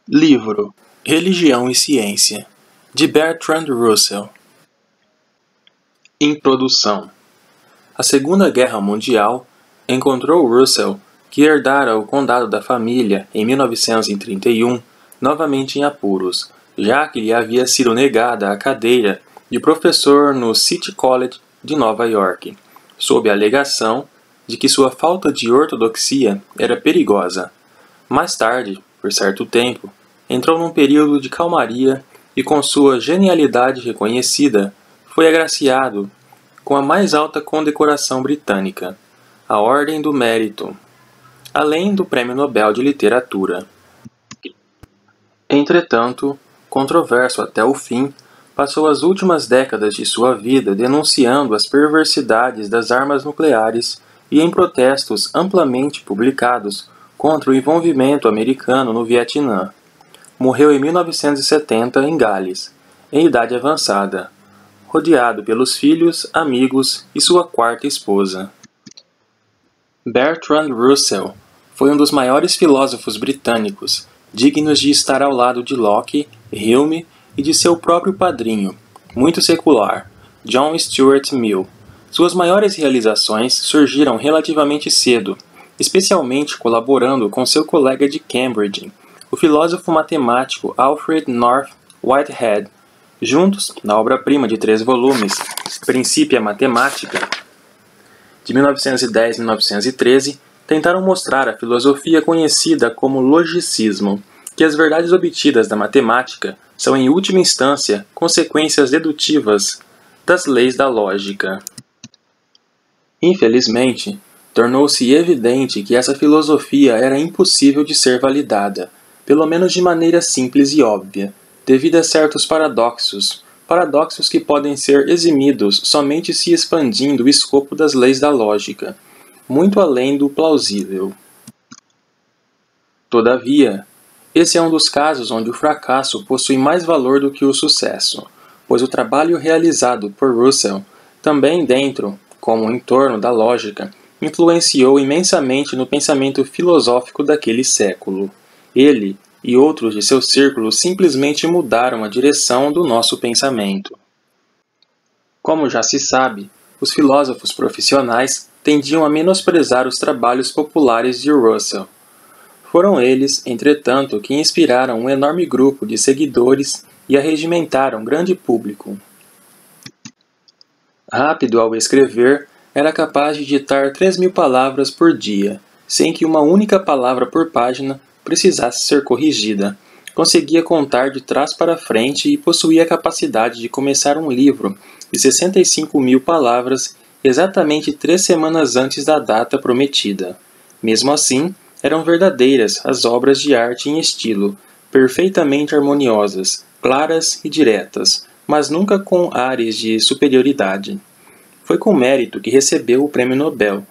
Livro Religião e Ciência, de Bertrand Russell. Introdução. A Segunda Guerra Mundial encontrou Russell, que herdara o condado da família em 1931, novamente em apuros, já que lhe havia sido negada a cadeira de professor no City College de Nova York, sob a alegação de que sua falta de ortodoxia era perigosa. Mais tarde, por certo tempo, entrou num período de calmaria e, com sua genialidade reconhecida, foi agraciado com a mais alta condecoração britânica, a Ordem do Mérito, além do Prêmio Nobel de Literatura. Entretanto, controverso até o fim, passou as últimas décadas de sua vida denunciando as perversidades das armas nucleares e em protestos amplamente publicados contra o envolvimento americano no Vietnã. Morreu em 1970 em Gales, em idade avançada, rodeado pelos filhos, amigos e sua quarta esposa. Bertrand Russell foi um dos maiores filósofos britânicos, dignos de estar ao lado de Locke, Hume e de seu próprio padrinho, muito secular, John Stuart Mill. Suas maiores realizações surgiram relativamente cedo, especialmente colaborando com seu colega de Cambridge, o filósofo matemático Alfred North Whitehead. Juntos, na obra-prima de 3 volumes, Principia Mathematica, de 1910 a 1913, tentaram mostrar a filosofia conhecida como logicismo, que as verdades obtidas da matemática são, em última instância, consequências dedutivas das leis da lógica. Infelizmente, tornou-se evidente que essa filosofia era impossível de ser validada, pelo menos de maneira simples e óbvia, devido a certos paradoxos que podem ser eximidos somente se expandindo o escopo das leis da lógica, muito além do plausível. Todavia, esse é um dos casos onde o fracasso possui mais valor do que o sucesso, pois o trabalho realizado por Russell, também dentro, como em torno da lógica, influenciou imensamente no pensamento filosófico daquele século. Ele e outros de seu círculo simplesmente mudaram a direção do nosso pensamento. Como já se sabe, os filósofos profissionais tendiam a menosprezar os trabalhos populares de Russell. Foram eles, entretanto, que inspiraram um enorme grupo de seguidores e arregimentaram um grande público. Rápido ao escrever, era capaz de ditar 3.000 palavras por dia, sem que uma única palavra por página precisasse ser corrigida. Conseguia contar de trás para frente e possuía a capacidade de começar um livro de 65.000 palavras exatamente 3 semanas antes da data prometida. Mesmo assim, eram verdadeiras as obras de arte em estilo, perfeitamente harmoniosas, claras e diretas, mas nunca com ares de superioridade. Foi com mérito que recebeu o Prêmio Nobel,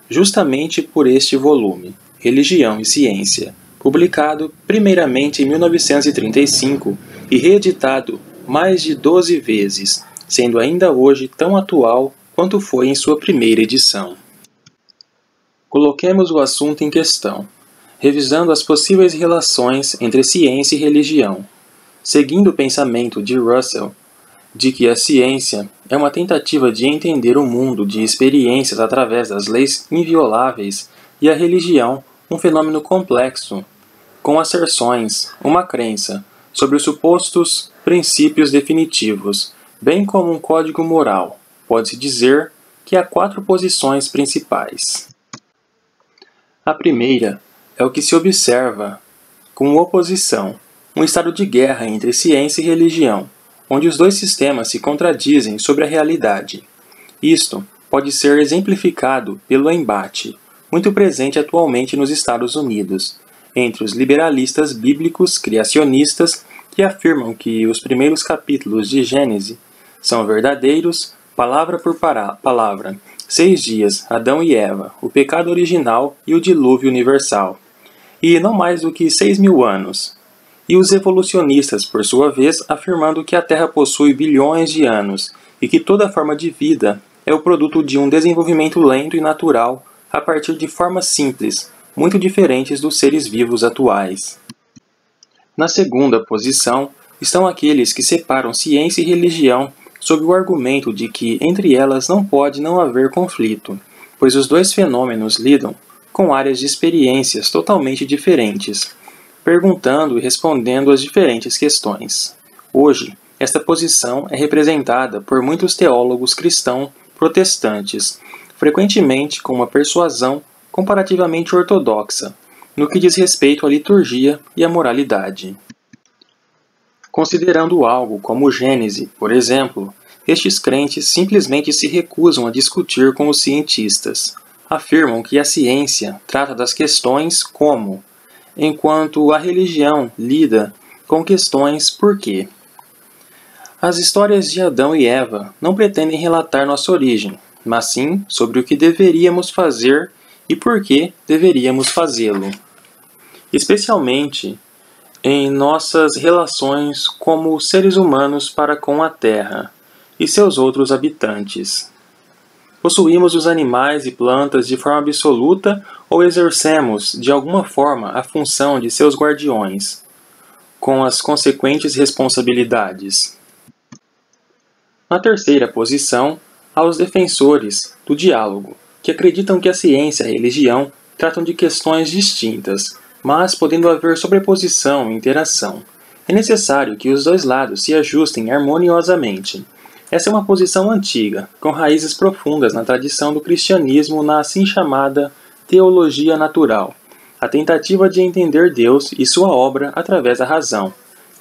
justamente por este volume, Religião e Ciência, publicado primeiramente em 1935 e reeditado mais de 12 vezes, sendo ainda hoje tão atual quanto foi em sua primeira edição. Coloquemos o assunto em questão, revisando as possíveis relações entre ciência e religião. Seguindo o pensamento de Russell, de que a ciência é uma tentativa de entender o mundo de experiências através das leis invioláveis e a religião um fenômeno complexo, com asserções, uma crença, sobre os supostos princípios definitivos, bem como um código moral. Pode-se dizer que há 4 posições principais. A primeira é o que se observa com oposição, um estado de guerra entre ciência e religião, onde os dois sistemas se contradizem sobre a realidade. Isto pode ser exemplificado pelo embate, muito presente atualmente nos Estados Unidos, entre os liberalistas bíblicos criacionistas que afirmam que os primeiros capítulos de Gênesis são verdadeiros, palavra por palavra, 6 dias, Adão e Eva, o pecado original e o dilúvio universal, e não mais do que 6.000 anos. E os evolucionistas, por sua vez, afirmando que a Terra possui bilhões de anos e que toda forma de vida é o produto de um desenvolvimento lento e natural a partir de formas simples, muito diferentes dos seres vivos atuais. Na segunda posição estão aqueles que separam ciência e religião sob o argumento de que entre elas não pode não haver conflito, pois os dois fenômenos lidam com áreas de experiências totalmente diferentes, perguntando e respondendo às diferentes questões. Hoje, esta posição é representada por muitos teólogos cristãos protestantes, frequentemente com uma persuasão comparativamente ortodoxa, no que diz respeito à liturgia e à moralidade. Considerando algo como Gênese, por exemplo, estes crentes simplesmente se recusam a discutir com os cientistas. Afirmam que a ciência trata das questões como, enquanto a religião lida com questões por quê. As histórias de Adão e Eva não pretendem relatar nossa origem, mas sim sobre o que deveríamos fazer e por que deveríamos fazê-lo. Especialmente em nossas relações como seres humanos para com a Terra e seus outros habitantes. Possuímos os animais e plantas de forma absoluta ou exercemos, de alguma forma, a função de seus guardiões, com as consequentes responsabilidades. Na terceira posição, há os defensores do diálogo, que acreditam que a ciência e a religião tratam de questões distintas, mas podendo haver sobreposição e interação. É necessário que os dois lados se ajustem harmoniosamente. Essa é uma posição antiga, com raízes profundas na tradição do cristianismo na assim chamada teologia natural, a tentativa de entender Deus e sua obra através da razão,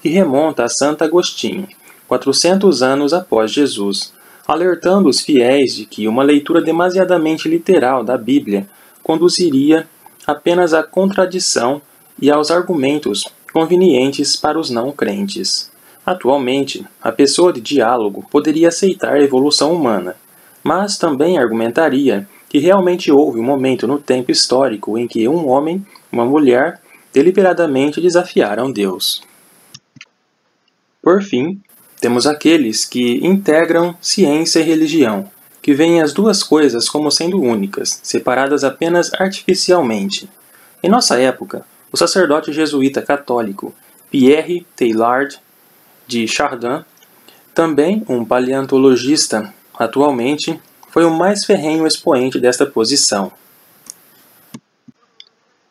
que remonta a Santo Agostinho, 400 anos após Jesus, alertando os fiéis de que uma leitura demasiadamente literal da Bíblia conduziria apenas à contradição e aos argumentos convenientes para os não crentes. Atualmente, a pessoa de diálogo poderia aceitar a evolução humana, mas também argumentaria que realmente houve um momento no tempo histórico em que um homem e uma mulher deliberadamente desafiaram Deus. Por fim, temos aqueles que integram ciência e religião, que veem as duas coisas como sendo únicas, separadas apenas artificialmente. Em nossa época, o sacerdote jesuíta católico Pierre Teilhard de Chardin, também um paleontologista atualmente, foi o mais ferrenho expoente desta posição.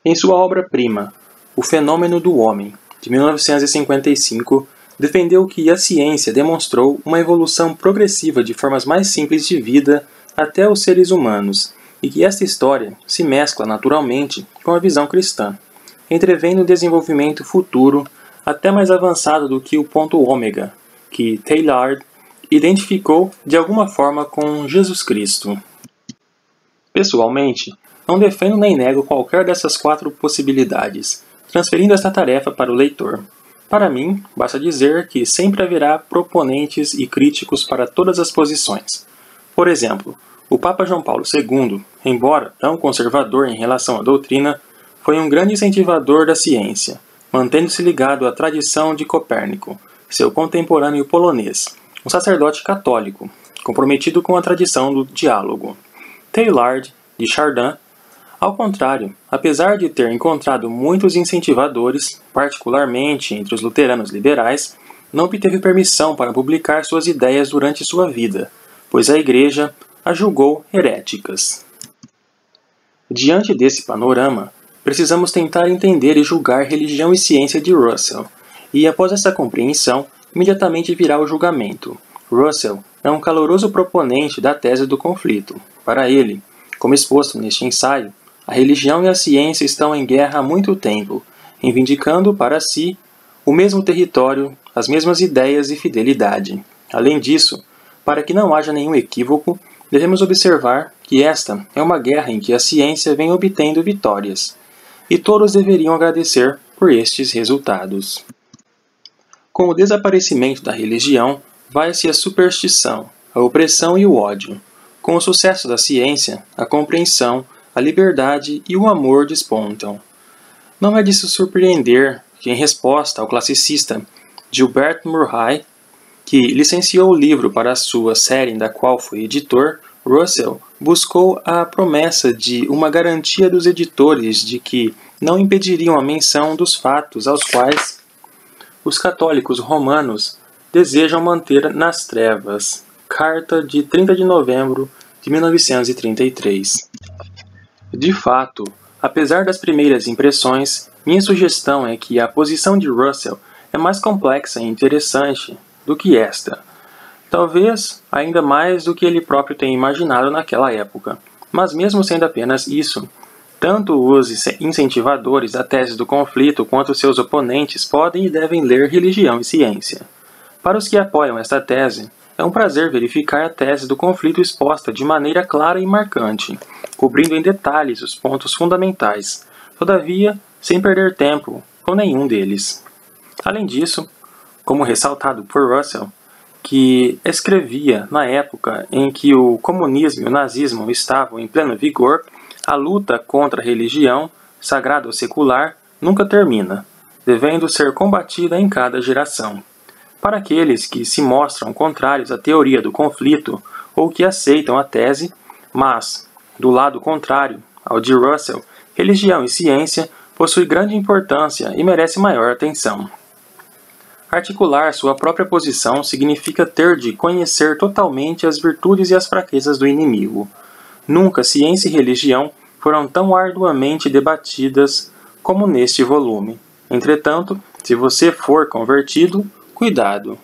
Em sua obra-prima, O Fenômeno do Homem, de 1955, defendeu que a ciência demonstrou uma evolução progressiva de formas mais simples de vida até os seres humanos, e que esta história se mescla naturalmente com a visão cristã, entrevendo o desenvolvimento futuro até mais avançado do que o ponto ômega, que Teilhard identificou de alguma forma com Jesus Cristo. Pessoalmente, não defendo nem nego qualquer dessas 4 possibilidades, transferindo esta tarefa para o leitor. Para mim, basta dizer que sempre haverá proponentes e críticos para todas as posições. Por exemplo, o Papa João Paulo II, embora tão conservador em relação à doutrina, foi um grande incentivador da ciência, mantendo-se ligado à tradição de Copérnico, seu contemporâneo polonês, um sacerdote católico, comprometido com a tradição do diálogo. Teilhard de Chardin, ao contrário, apesar de ter encontrado muitos incentivadores, particularmente entre os luteranos liberais, não obteve permissão para publicar suas ideias durante sua vida, pois a Igreja a julgou heréticas. Diante desse panorama, precisamos tentar entender e julgar religião e ciência de Russell, e após essa compreensão, imediatamente virá o julgamento. Russell é um caloroso proponente da tese do conflito. Para ele, como exposto neste ensaio, a religião e a ciência estão em guerra há muito tempo, reivindicando para si o mesmo território, as mesmas ideias e fidelidade. Além disso, para que não haja nenhum equívoco, devemos observar que esta é uma guerra em que a ciência vem obtendo vitórias, e todos deveriam agradecer por estes resultados. Com o desaparecimento da religião, vai-se a superstição, a opressão e o ódio. Com o sucesso da ciência, a compreensão, a liberdade e o amor despontam. Não é de se surpreender que, em resposta ao classicista Gilbert Murray, que licenciou o livro para a sua série da qual foi editor, Russell buscou a promessa de uma garantia dos editores de que não impediriam a menção dos fatos aos quais os católicos romanos desejam manter nas trevas. Carta de 30 de novembro de 1933. De fato, apesar das primeiras impressões, minha sugestão é que a posição de Russell é mais complexa e interessante do que esta. Talvez ainda mais do que ele próprio tenha imaginado naquela época. Mas mesmo sendo apenas isso, tanto os incentivadores da tese do conflito quanto seus oponentes podem e devem ler Religião e Ciência. Para os que apoiam esta tese, é um prazer verificar a tese do conflito exposta de maneira clara e marcante, cobrindo em detalhes os pontos fundamentais, todavia sem perder tempo com nenhum deles. Além disso, como ressaltado por Russell, que escrevia na época em que o comunismo e o nazismo estavam em pleno vigor, a luta contra a religião, sagrada ou secular, nunca termina, devendo ser combatida em cada geração. Para aqueles que se mostram contrários à teoria do conflito ou que aceitam a tese, mas, do lado contrário ao de Russell, religião e ciência possui grande importância e merece maior atenção. Articular sua própria posição significa ter de conhecer totalmente as virtudes e as fraquezas do inimigo. Nunca ciência e religião foram tão arduamente debatidas como neste volume. Entretanto, se você for convertido, cuidado.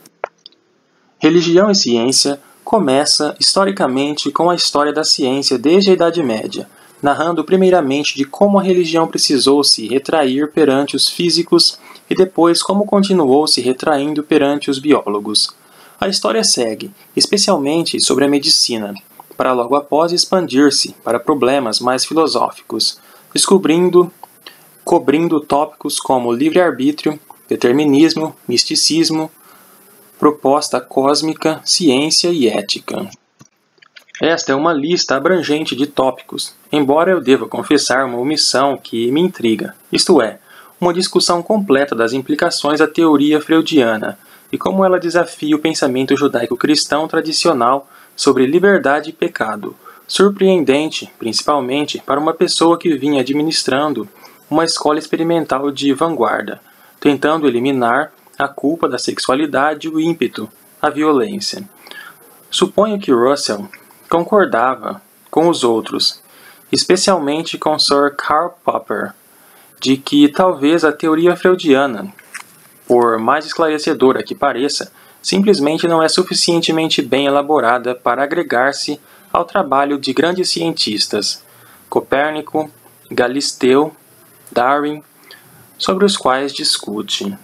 Religião e ciência começa historicamente com a história da ciência desde a Idade Média, narrando primeiramente de como a religião precisou se retrair perante os físicos e depois como continuou se retraindo perante os biólogos. A história segue, especialmente sobre a medicina, para logo após expandir-se para problemas mais filosóficos, cobrindo tópicos como livre-arbítrio, determinismo, misticismo, proposta cósmica, ciência e ética. Esta é uma lista abrangente de tópicos, embora eu deva confessar uma omissão que me intriga, isto é, uma discussão completa das implicações da teoria freudiana e como ela desafia o pensamento judaico-cristão tradicional sobre liberdade e pecado, surpreendente, principalmente para uma pessoa que vinha administrando uma escola experimental de vanguarda, tentando eliminar a culpa da sexualidade e o ímpeto, a violência. Suponho que Russell concordava com os outros, especialmente com Sir Karl Popper, de que talvez a teoria freudiana, por mais esclarecedora que pareça, simplesmente não é suficientemente bem elaborada para agregar-se ao trabalho de grandes cientistas, Copérnico, Galisteu, Darwin, sobre os quais discute.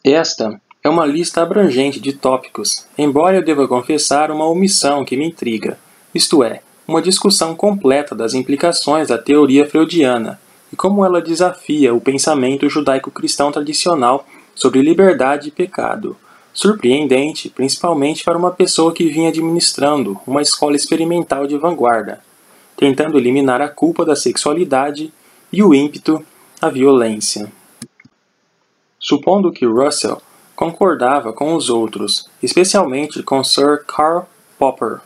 Esta é uma lista abrangente de tópicos, embora eu deva confessar uma omissão que me intriga, isto é, uma discussão completa das implicações da teoria freudiana e como ela desafia o pensamento judaico-cristão tradicional sobre liberdade e pecado, surpreendente principalmente para uma pessoa que vinha administrando uma escola experimental de vanguarda, tentando eliminar a culpa da sexualidade e o ímpeto, a violência. Supondo que Russell concordava com os outros, especialmente com Sir Karl Popper,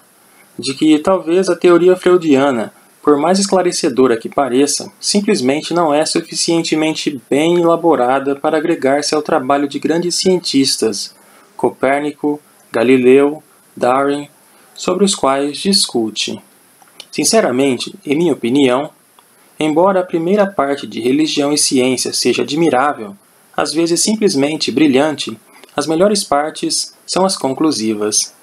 de que talvez a teoria freudiana, por mais esclarecedora que pareça, simplesmente não é suficientemente bem elaborada para agregar-se ao trabalho de grandes cientistas, Copérnico, Galileu, Darwin, sobre os quais discute. Sinceramente, em minha opinião, embora a primeira parte de Religião e Ciência seja admirável, às vezes simplesmente brilhante, as melhores partes são as conclusivas.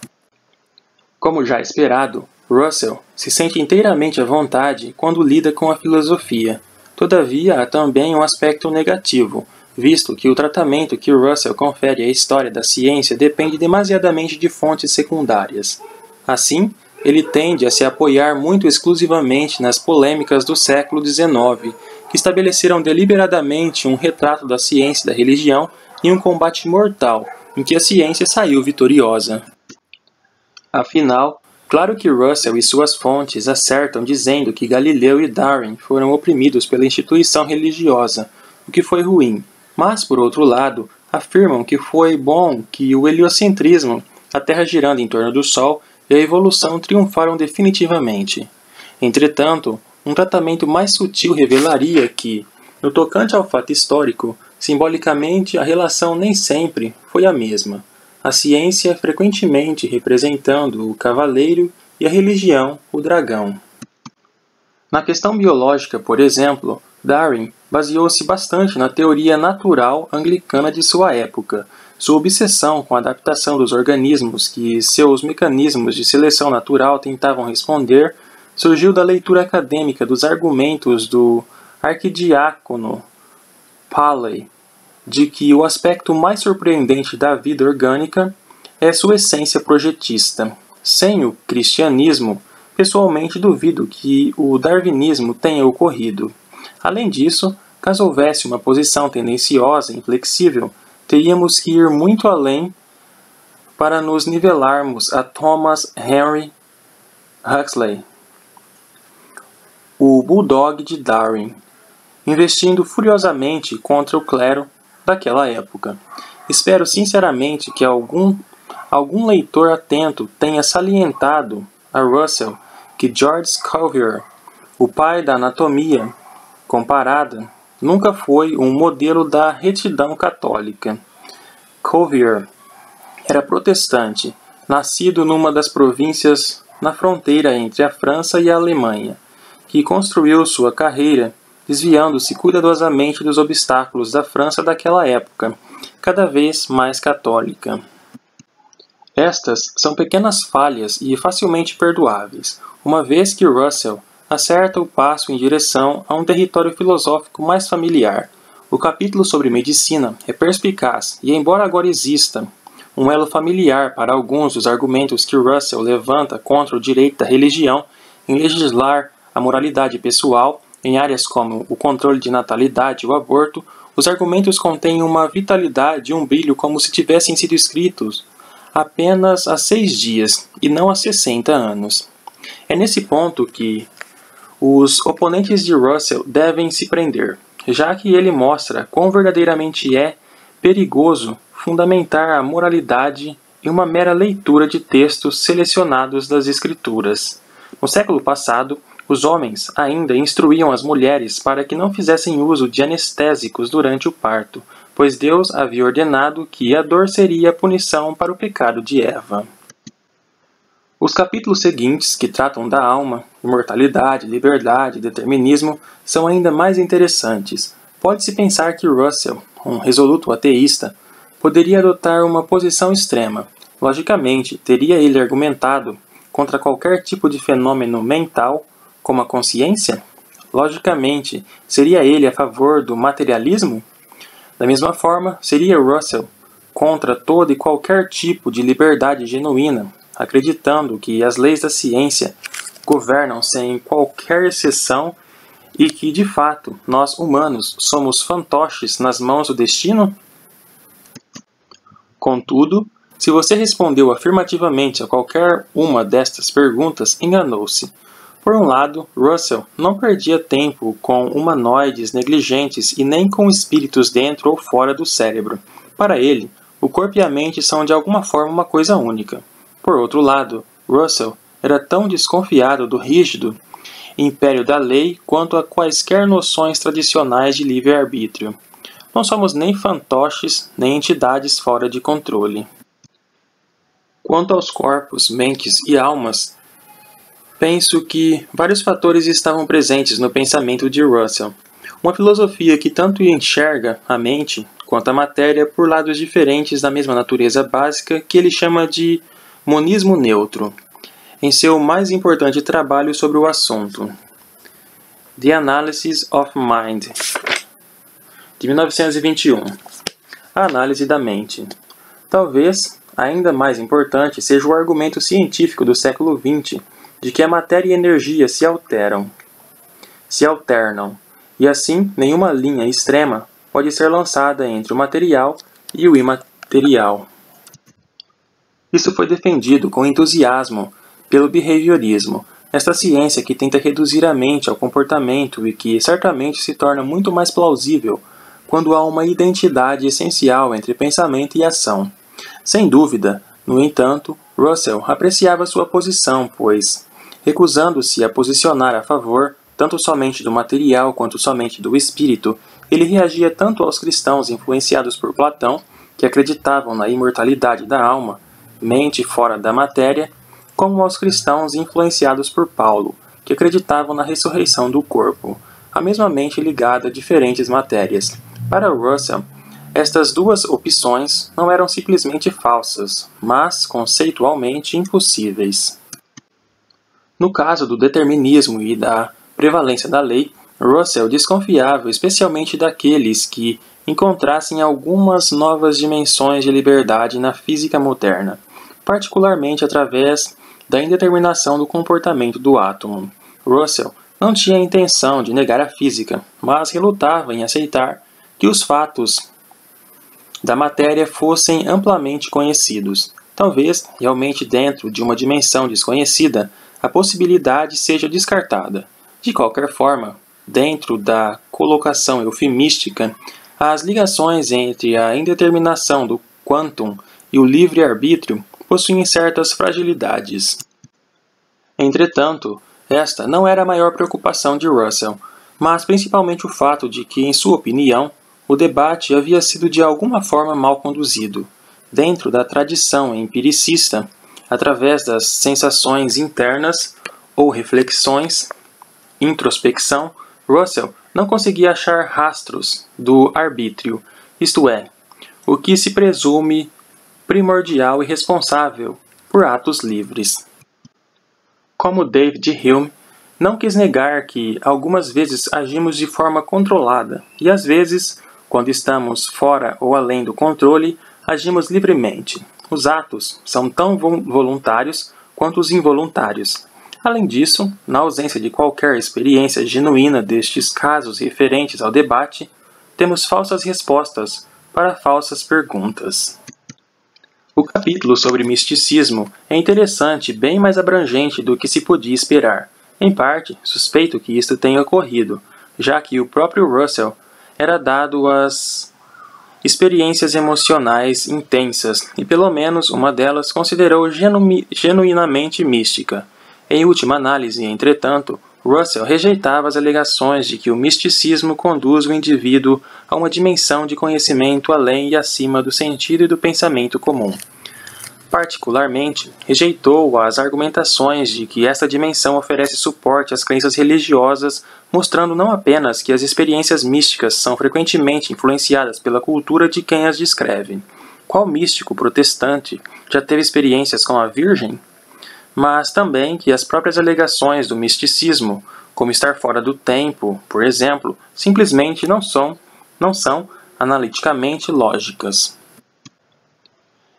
Como já esperado, Russell se sente inteiramente à vontade quando lida com a filosofia. Todavia, há também um aspecto negativo, visto que o tratamento que Russell confere à história da ciência depende demasiadamente de fontes secundárias. Assim, ele tende a se apoiar muito exclusivamente nas polêmicas do século XIX, que estabeleceram deliberadamente um retrato da ciência e da religião em um combate mortal, em que a ciência saiu vitoriosa. Afinal, claro que Russell e suas fontes acertam dizendo que Galileu e Darwin foram oprimidos pela instituição religiosa, o que foi ruim, mas, por outro lado, afirmam que foi bom que o heliocentrismo, a Terra girando em torno do Sol, e a evolução triunfaram definitivamente. Entretanto, um tratamento mais sutil revelaria que, no tocante ao fato histórico, Simbolicamente, a relação nem sempre foi a mesma, a ciência frequentemente representando o cavaleiro e a religião, o dragão. Na questão biológica, por exemplo, Darwin baseou-se bastante na teoria natural anglicana de sua época. Sua obsessão com a adaptação dos organismos que seus mecanismos de seleção natural tentavam responder surgiu da leitura acadêmica dos argumentos do arquidiácono Paley, de que o aspecto mais surpreendente da vida orgânica é sua essência projetista. Sem o cristianismo, pessoalmente duvido que o darwinismo tenha ocorrido. Além disso, caso houvesse uma posição tendenciosa e inflexível, teríamos que ir muito além para nos nivelarmos a Thomas Henry Huxley, o bulldog de Darwin, investindo furiosamente contra o clero daquela época. Espero sinceramente que algum leitor atento tenha salientado a Russell que George Cuvier, o pai da anatomia comparada, nunca foi um modelo da retidão católica. Cuvier era protestante, nascido numa das províncias na fronteira entre a França e a Alemanha, que construiu sua carreira desviando-se cuidadosamente dos obstáculos da França daquela época, cada vez mais católica. Estas são pequenas falhas e facilmente perdoáveis, uma vez que Russell acerta o passo em direção a um território filosófico mais familiar. O capítulo sobre medicina é perspicaz e, embora agora exista um elo familiar para alguns dos argumentos que Russell levanta contra o direito da religião em legislar a moralidade pessoal, em áreas como o controle de natalidade e o aborto, os argumentos contêm uma vitalidade e um brilho como se tivessem sido escritos apenas há 6 dias e não há 60 anos. É nesse ponto que os oponentes de Russell devem se prender, já que ele mostra quão verdadeiramente é perigoso fundamentar a moralidade em uma mera leitura de textos selecionados das Escrituras. No século passado, os homens ainda instruíam as mulheres para que não fizessem uso de anestésicos durante o parto, pois Deus havia ordenado que a dor seria a punição para o pecado de Eva. Os capítulos seguintes, que tratam da alma, imortalidade, liberdade e determinismo, são ainda mais interessantes. Pode-se pensar que Russell, um resoluto ateísta, poderia adotar uma posição extrema. Logicamente, teria ele argumentado contra qualquer tipo de fenômeno mental, como a consciência? Logicamente, seria ele a favor do materialismo? Da mesma forma, seria Russell contra todo e qualquer tipo de liberdade genuína, acreditando que as leis da ciência governam sem qualquer exceção e que, de fato, nós humanos somos fantoches nas mãos do destino? Contudo, se você respondeu afirmativamente a qualquer uma destas perguntas, enganou-se. Por um lado, Russell não perdia tempo com humanoides negligentes e nem com espíritos dentro ou fora do cérebro. Para ele, o corpo e a mente são de alguma forma uma coisa única. Por outro lado, Russell era tão desconfiado do rígido império da lei quanto a quaisquer noções tradicionais de livre-arbítrio. Não somos nem fantoches, nem entidades fora de controle. Quanto aos corpos, mentes e almas, penso que vários fatores estavam presentes no pensamento de Russell. Uma filosofia que tanto enxerga a mente quanto a matéria por lados diferentes da mesma natureza básica que ele chama de monismo neutro, em seu mais importante trabalho sobre o assunto, The Analysis of Mind, de 1921. A análise da mente. Talvez, ainda mais importante, seja o argumento científico do século XX, de que a matéria e a energia se alternam, e assim nenhuma linha extrema pode ser lançada entre o material e o imaterial. Isso foi defendido com entusiasmo pelo behaviorismo, esta ciência que tenta reduzir a mente ao comportamento e que certamente se torna muito mais plausível quando há uma identidade essencial entre pensamento e ação. Sem dúvida, no entanto, Russell apreciava sua posição, pois, recusando-se a posicionar a favor tanto somente do material quanto somente do espírito, ele reagia tanto aos cristãos influenciados por Platão, que acreditavam na imortalidade da alma, mente fora da matéria, como aos cristãos influenciados por Paulo, que acreditavam na ressurreição do corpo, a mesma mente ligada a diferentes matérias. Para Russell, estas duas opções não eram simplesmente falsas, mas conceitualmente impossíveis. No caso do determinismo e da prevalência da lei, Russell desconfiava especialmente daqueles que encontrassem algumas novas dimensões de liberdade na física moderna, particularmente através da indeterminação do comportamento do átomo. Russell não tinha a intenção de negar a física, mas relutava em aceitar que os fatos da matéria fossem amplamente conhecidos. Talvez, realmente dentro de uma dimensão desconhecida, a possibilidade seja descartada. De qualquer forma, dentro da colocação eufemística, as ligações entre a indeterminação do quantum e o livre-arbítrio possuem certas fragilidades. Entretanto, esta não era a maior preocupação de Russell, mas principalmente o fato de que, em sua opinião, o debate havia sido de alguma forma mal conduzido. Dentro da tradição empiricista, através das sensações internas ou reflexões, introspecção, Russell não conseguia achar rastros do arbítrio, isto é, o que se presume primordial e responsável por atos livres. Como David Hume, não quis negar que algumas vezes agimos de forma controlada e às vezes, quando estamos fora ou além do controle, agimos livremente. Os atos são tão voluntários quanto os involuntários. Além disso, na ausência de qualquer experiência genuína destes casos referentes ao debate, temos falsas respostas para falsas perguntas. O capítulo sobre misticismo é interessante e bem mais abrangente do que se podia esperar. Em parte, suspeito que isto tenha ocorrido, já que o próprio Russell era dado às experiências emocionais intensas e pelo menos uma delas considerou genuinamente mística. Em última análise, entretanto, Russell rejeitava as alegações de que o misticismo conduz o indivíduo a uma dimensão de conhecimento além e acima do sentido e do pensamento comum. Particularmente, rejeitou as argumentações de que esta dimensão oferece suporte às crenças religiosas, mostrando não apenas que as experiências místicas são frequentemente influenciadas pela cultura de quem as descreve. Qual místico protestante já teve experiências com a Virgem? Mas também que as próprias alegações do misticismo, como estar fora do tempo, por exemplo, simplesmente não são analiticamente lógicas.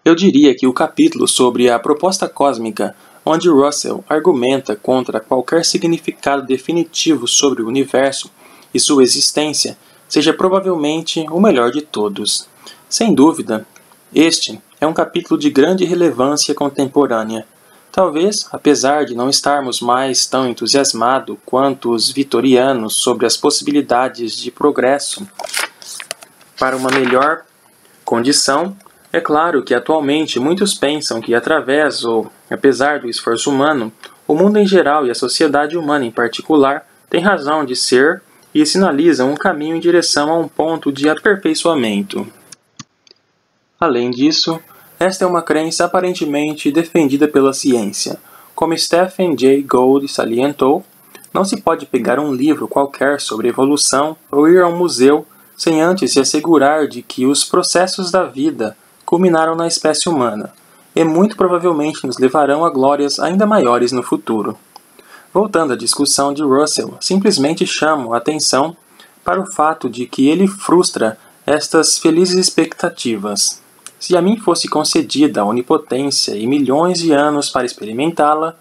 Eu diria que o capítulo sobre a proposta cósmica, onde Russell argumenta contra qualquer significado definitivo sobre o universo e sua existência, seja provavelmente o melhor de todos. Sem dúvida, este é um capítulo de grande relevância contemporânea. Talvez, apesar de não estarmos mais tão entusiasmados quanto os vitorianos sobre as possibilidades de progresso para uma melhor condição, é claro que atualmente muitos pensam que através ou apesar do esforço humano, o mundo em geral e a sociedade humana em particular têm razão de ser e sinalizam um caminho em direção a um ponto de aperfeiçoamento. Além disso, esta é uma crença aparentemente defendida pela ciência. Como Stephen Jay Gould salientou, não se pode pegar um livro qualquer sobre evolução ou ir a um museu sem antes se assegurar de que os processos da vida culminaram na espécie humana, e muito provavelmente nos levarão a glórias ainda maiores no futuro. Voltando à discussão de Russell, simplesmente chamo a atenção para o fato de que ele frustra estas felizes expectativas. Se a mim fosse concedida a onipotência e milhões de anos para experimentá-la,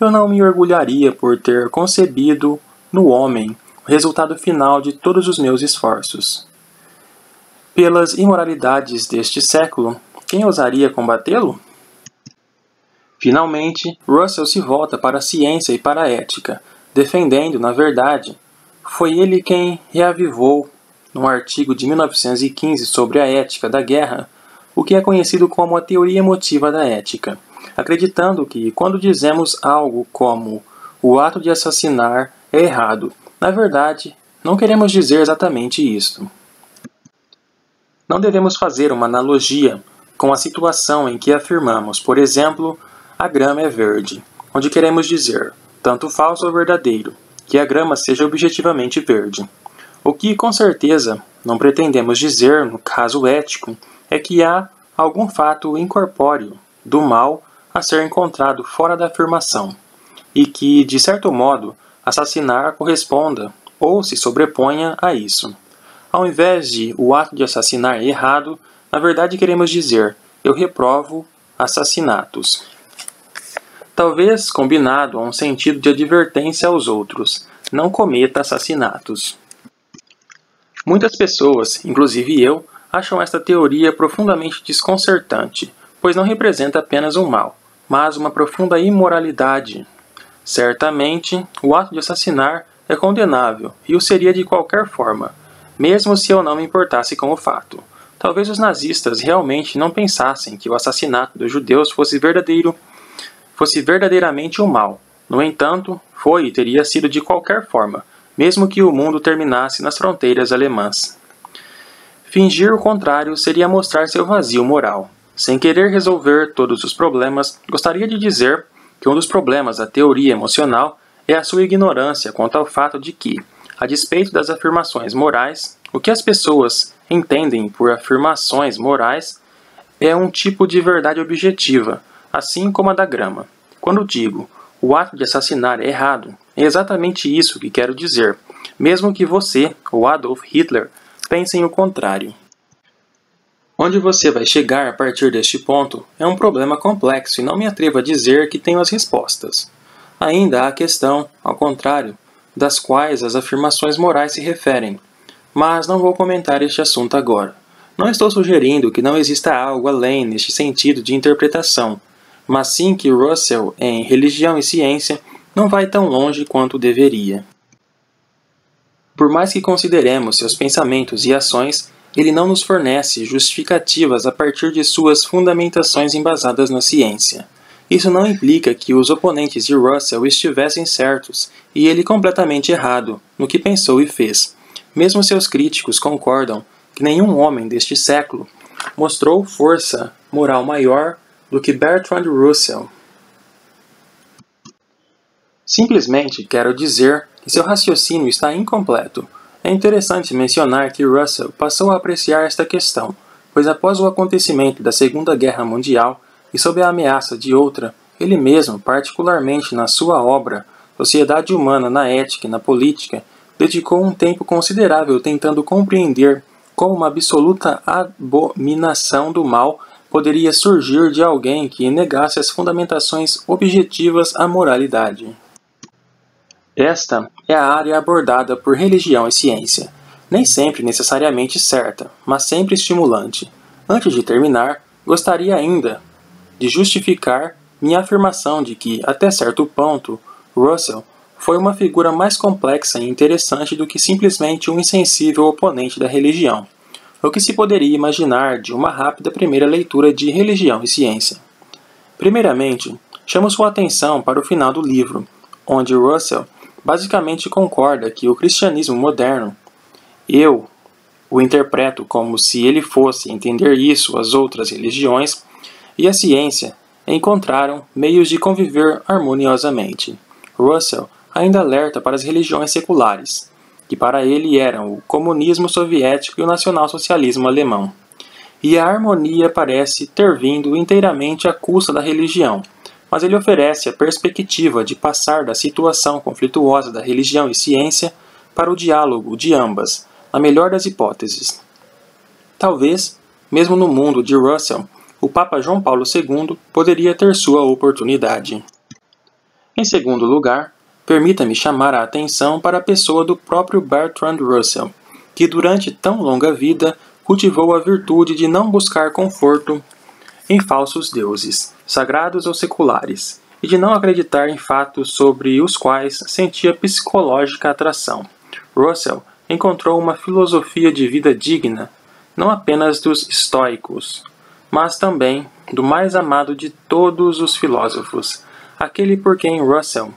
eu não me orgulharia por ter concebido no homem o resultado final de todos os meus esforços. Pelas imoralidades deste século, quem ousaria combatê-lo? Finalmente, Russell se volta para a ciência e para a ética, defendendo, na verdade, foi ele quem reavivou, num artigo de 1915 sobre a ética da guerra, o que é conhecido como a teoria emotiva da ética, acreditando que, quando dizemos algo como o ato de assassinar é errado, na verdade, não queremos dizer exatamente isto. Não devemos fazer uma analogia com a situação em que afirmamos, por exemplo, a grama é verde, onde queremos dizer, tanto falso ou verdadeiro, que a grama seja objetivamente verde. O que, com certeza, não pretendemos dizer, no caso ético, é que há algum fato incorpóreo do mal a ser encontrado fora da afirmação, e que, de certo modo, assassinar corresponda ou se sobreponha a isso. Ao invés de o ato de assassinar é errado, na verdade queremos dizer, eu reprovo assassinatos. Talvez combinado a um sentido de advertência aos outros, não cometa assassinatos. Muitas pessoas, inclusive eu, acham esta teoria profundamente desconcertante, pois não representa apenas um mal, mas uma profunda imoralidade. Certamente, o ato de assassinar é condenável, e o seria de qualquer forma, mesmo se eu não me importasse com o fato. Talvez os nazistas realmente não pensassem que o assassinato dos judeus fosse verdadeiramente um mal. No entanto, foi e teria sido de qualquer forma, mesmo que o mundo terminasse nas fronteiras alemãs. Fingir o contrário seria mostrar seu vazio moral. Sem querer resolver todos os problemas, gostaria de dizer que um dos problemas da teoria emocional é a sua ignorância quanto ao fato de que, a despeito das afirmações morais, o que as pessoas entendem por afirmações morais é um tipo de verdade objetiva, assim como a da grama. Quando digo, o ato de assassinar é errado, é exatamente isso que quero dizer, mesmo que você, ou Adolf Hitler, pensem o contrário. Onde você vai chegar a partir deste ponto é um problema complexo e não me atrevo a dizer que tenho as respostas. Ainda há a questão, ao contrário, das quais as afirmações morais se referem, mas não vou comentar este assunto agora. Não estou sugerindo que não exista algo além neste sentido de interpretação, mas sim que Russell, em Religião e Ciência, não vai tão longe quanto deveria. Por mais que consideremos seus pensamentos e ações, ele não nos fornece justificativas a partir de suas fundamentações embasadas na ciência. Isso não implica que os oponentes de Russell estivessem certos e ele completamente errado no que pensou e fez. Mesmo seus críticos concordam que nenhum homem deste século mostrou força moral maior do que Bertrand Russell. Simplesmente quero dizer que seu raciocínio está incompleto. É interessante mencionar que Russell passou a apreciar esta questão, pois após o acontecimento da Segunda Guerra Mundial e sob a ameaça de outra, ele mesmo, particularmente na sua obra Sociedade Humana na Ética e na Política, dedicou um tempo considerável tentando compreender como uma absoluta abominação do mal poderia surgir de alguém que negasse as fundamentações objetivas à moralidade. Esta é a área abordada por Religião e Ciência, nem sempre necessariamente certa, mas sempre estimulante. Antes de terminar, gostaria ainda de justificar minha afirmação de que, até certo ponto, Russell foi uma figura mais complexa e interessante do que simplesmente um insensível oponente da religião, o que se poderia imaginar de uma rápida primeira leitura de Religião e Ciência. Primeiramente, chamo sua atenção para o final do livro, onde Russell basicamente concorda que o cristianismo moderno, eu o interpreto como se ele fosse entender isso as outras religiões, e a ciência encontraram meios de conviver harmoniosamente. Russell ainda alerta para as religiões seculares, que para ele eram o comunismo soviético e o nacionalsocialismo alemão. E a harmonia parece ter vindo inteiramente à custa da religião, mas ele oferece a perspectiva de passar da situação conflituosa da religião e ciência para o diálogo de ambas, na melhor das hipóteses. Talvez, mesmo no mundo de Russell, o Papa João Paulo II poderia ter sua oportunidade. Em segundo lugar, permita-me chamar a atenção para a pessoa do próprio Bertrand Russell, que durante tão longa vida cultivou a virtude de não buscar conforto em falsos deuses, sagrados ou seculares, e de não acreditar em fatos sobre os quais sentia psicológica atração. Russell encontrou uma filosofia de vida digna, não apenas dos estoicos, mas também do mais amado de todos os filósofos, aquele por quem Russell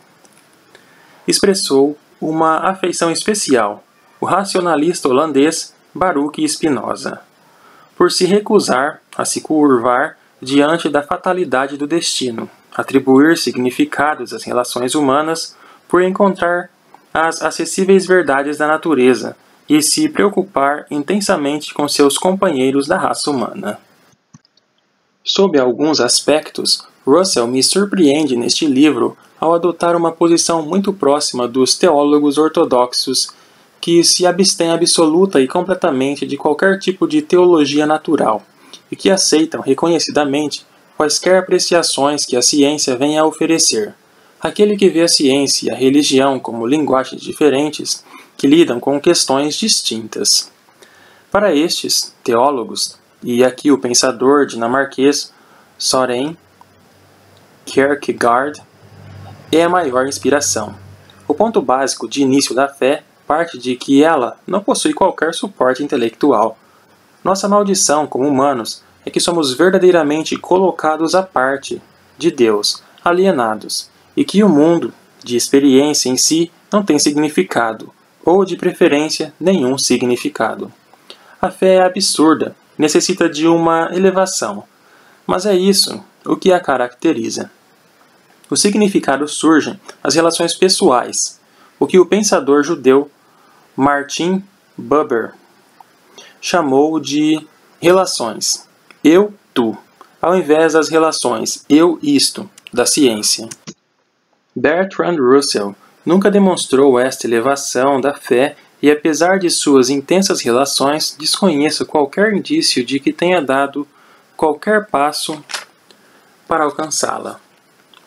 expressou uma afeição especial, o racionalista holandês Baruch Spinoza, por se recusar a se curvar diante da fatalidade do destino, atribuir significados às relações humanas por encontrar as acessíveis verdades da natureza e se preocupar intensamente com seus companheiros da raça humana. Sob alguns aspectos, Russell me surpreende neste livro ao adotar uma posição muito próxima dos teólogos ortodoxos que se abstêm absoluta e completamente de qualquer tipo de teologia natural e que aceitam reconhecidamente quaisquer apreciações que a ciência venha a oferecer. Aquele que vê a ciência e a religião como linguagens diferentes que lidam com questões distintas. Para estes teólogos, e aqui o pensador dinamarquês Søren Kierkegaard é a maior inspiração. O ponto básico de início da fé parte de que ela não possui qualquer suporte intelectual. Nossa maldição como humanos é que somos verdadeiramente colocados à parte de Deus, alienados, e que o mundo, de experiência em si, não tem significado, ou de preferência, nenhum significado. A fé é absurda, necessita de uma elevação, mas é isso o que a caracteriza. O significado surge nas relações pessoais, o que o pensador judeu Martin Buber chamou de relações eu-tu, ao invés das relações eu-isto da ciência. Bertrand Russell nunca demonstrou esta elevação da fé e, apesar de suas intensas relações, desconheço qualquer indício de que tenha dado qualquer passo para alcançá-la.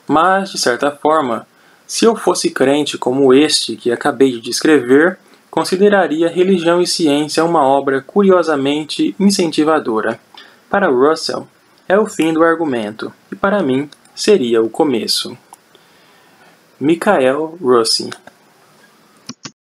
Mas, de certa forma, se eu fosse crente como este que acabei de descrever, consideraria Religião e Ciência uma obra curiosamente incentivadora. Para Russell, é o fim do argumento, e para mim, seria o começo. Michael Rossi.